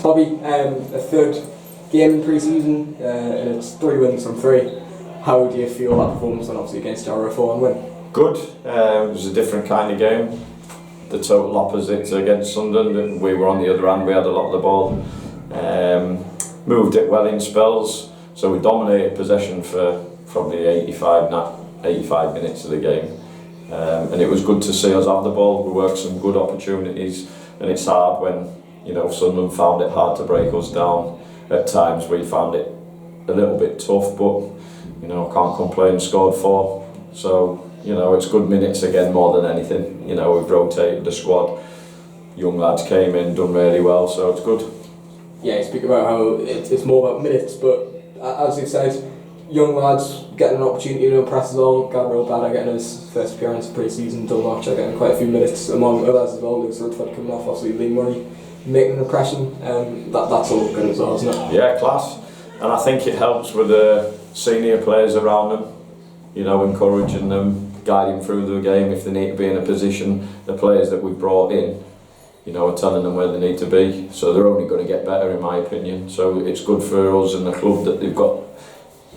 Bobby, a third game in pre-season, and it's 3 wins from 3. How do you feel that performance and obviously against Jarrow, 4-1 win? Good. It was a different kind of game. The total opposite against Sunderland. We were on the other end, we had a lot of the ball. Moved it well in spells, so we dominated possession for probably 85 minutes of the game. And it was good to see us have the ball. We worked some good opportunities, and it's hard when, you know, Sunderland found it hard to break us down. At times we found it a little bit tough, but you know, can't complain, scored 4. So, you know, it's good minutes again more than anything. You know, we've rotated the squad. Young lads came in, done really well, so it's good. Yeah, you speak about how it's more about minutes, but as you've said, young lads getting an opportunity to impress us all. Jarrow getting his first appearance pre-season, Dulmarch getting quite a few minutes among others as well. Luke Rutherford coming off, obviously Lee Murray making an impression. That's all good as well, isn't it? Yeah, class. And I think it helps with the senior players around them, you know, encouraging them, guiding through the game if they need to be in a position. The players that we've brought in, you know, are telling them where they need to be, so they're only going to get better in my opinion. So it's good for us and the club that they've got,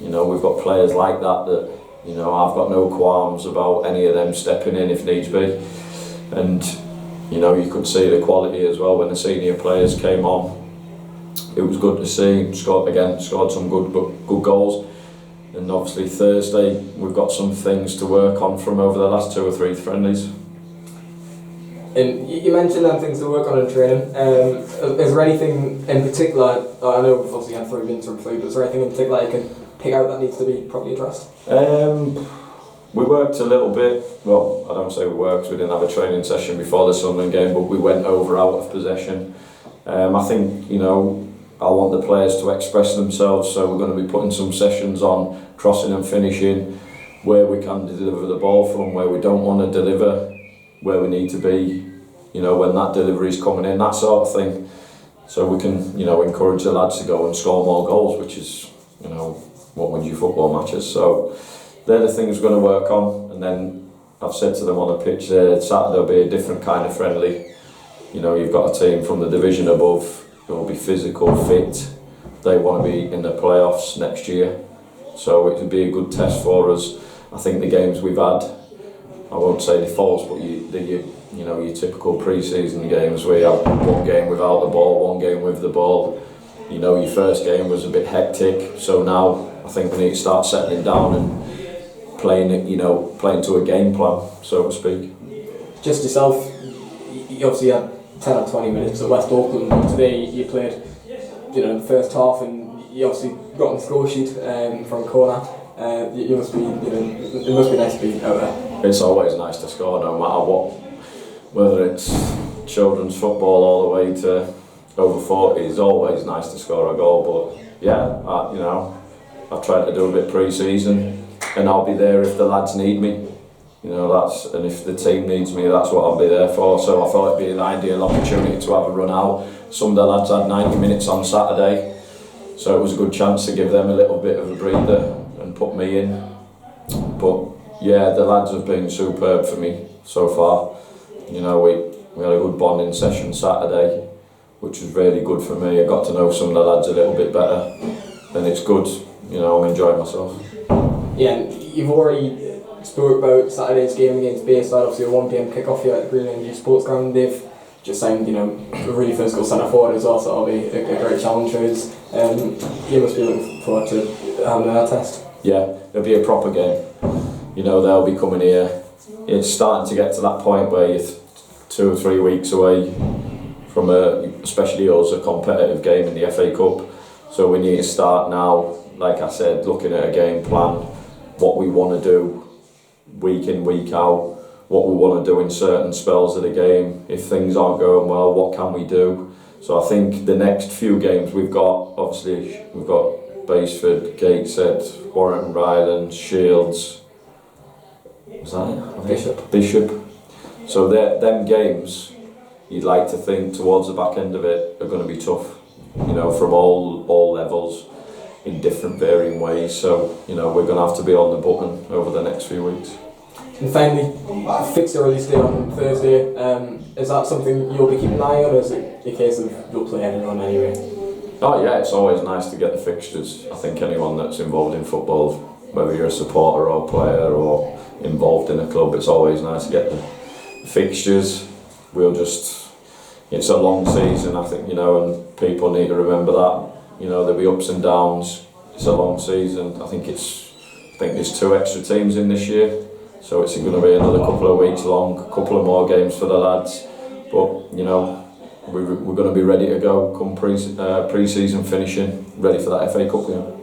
you know, we've got players like that, you know, I've got no qualms about any of them stepping in if needs be. And you know, you could see the quality as well when the senior players came on. It was good to see. Scored some good goals. And obviously Thursday we've got some things to work on from over the last 2 or 3 friendlies. And you mentioned them things to work on in training. Is there anything in particular? I know we've obviously had 3 wins from 3, but is there anything in particular you can pick out that needs to be properly addressed? We worked a little bit. Well, I don't say we worked. We didn't have a training session before the Sunderland game, but we went out of possession. I think, you know, I want the players to express themselves, so we're going to be putting some sessions on crossing and finishing, where we can deliver the ball from, where we don't want to deliver, where we need to be, you know, when that delivery is coming in, that sort of thing. So we can, you know, encourage the lads to go and score more goals, which is, you know, what wins you football matches. So they're the things we're going to work on. And then I've said to them on the pitch there, Saturday will be a different kind of friendly. You know, you've got a team from the division above who will be physical, fit. They want to be in the playoffs next year, so it would be a good test for us. I think the games we've had, I won't say the false, but your typical pre-season games where you have 1 game without the ball, 1 game with the ball. You know, your first game was a bit hectic, so now I think we need to start settling down and playing to a game plan, so to speak. Just yourself, you obviously had 10 or 20 minutes at West Auckland, but today you played, you know, the first half, and you obviously got on the scoresheet from a corner. It must be nice to be out there. It's always nice to score, no matter what, whether it's children's football all the way to over 40. It's always nice to score a goal. But yeah, you know, I've tried to do a bit pre-season, and I'll be there if the lads need me. You know, and if the team needs me, that's what I'll be there for. So I thought it'd be an ideal opportunity to have a run out. Some of the lads had 90 minutes on Saturday, so it was a good chance to give them a little bit of a breather and put me in. But yeah, the lads have been superb for me so far. You know, we had a good bonding session Saturday, which was really good for me. I got to know some of the lads a little bit better, and it's good. You know, I'm enjoying myself. Yeah, and you've already spoke about Saturday's game against Bayside, obviously a 1 PM kick-off here at the Green Energy Sports Ground. They've just signed, you know, a really physical centre forward as well, so that'll be a great challenge for us. You must be looking forward to having that test. Yeah, it'll be a proper game. You know, they'll be coming here. It's starting to get to that point where you're 2 or 3 weeks away from especially us, a competitive game in the FA Cup. So we need to start now, like I said, looking at a game plan, what we want to do week in, week out, what we want to do in certain spells of the game. If things aren't going well, what can we do? So I think the next few games we've got Baseford, Gateshead, Warrington, Rylands, Shields. Was that it? Bishop. So them games, you'd like to think towards the back end of it are going to be tough. You know, from all levels, in different varying ways. So you know, we're going to have to be on the button over the next few weeks. And finally, fixture release day on Thursday. Is that something you'll be keeping an eye on, or is it a case of you'll play anyone anyway? Oh yeah, it's always nice to get the fixtures. I think anyone that's involved in football, whether you're a supporter or player or involved in a club, it's always nice to get the fixtures. It's a long season, I think, and people need to remember that. There'll be ups and downs. It's a long season. I think there's 2 extra teams in this year, so it's going to be another couple of weeks long, a couple of more games for the lads. But we're going to be ready to go come pre-season finishing, ready for that FA Cup game.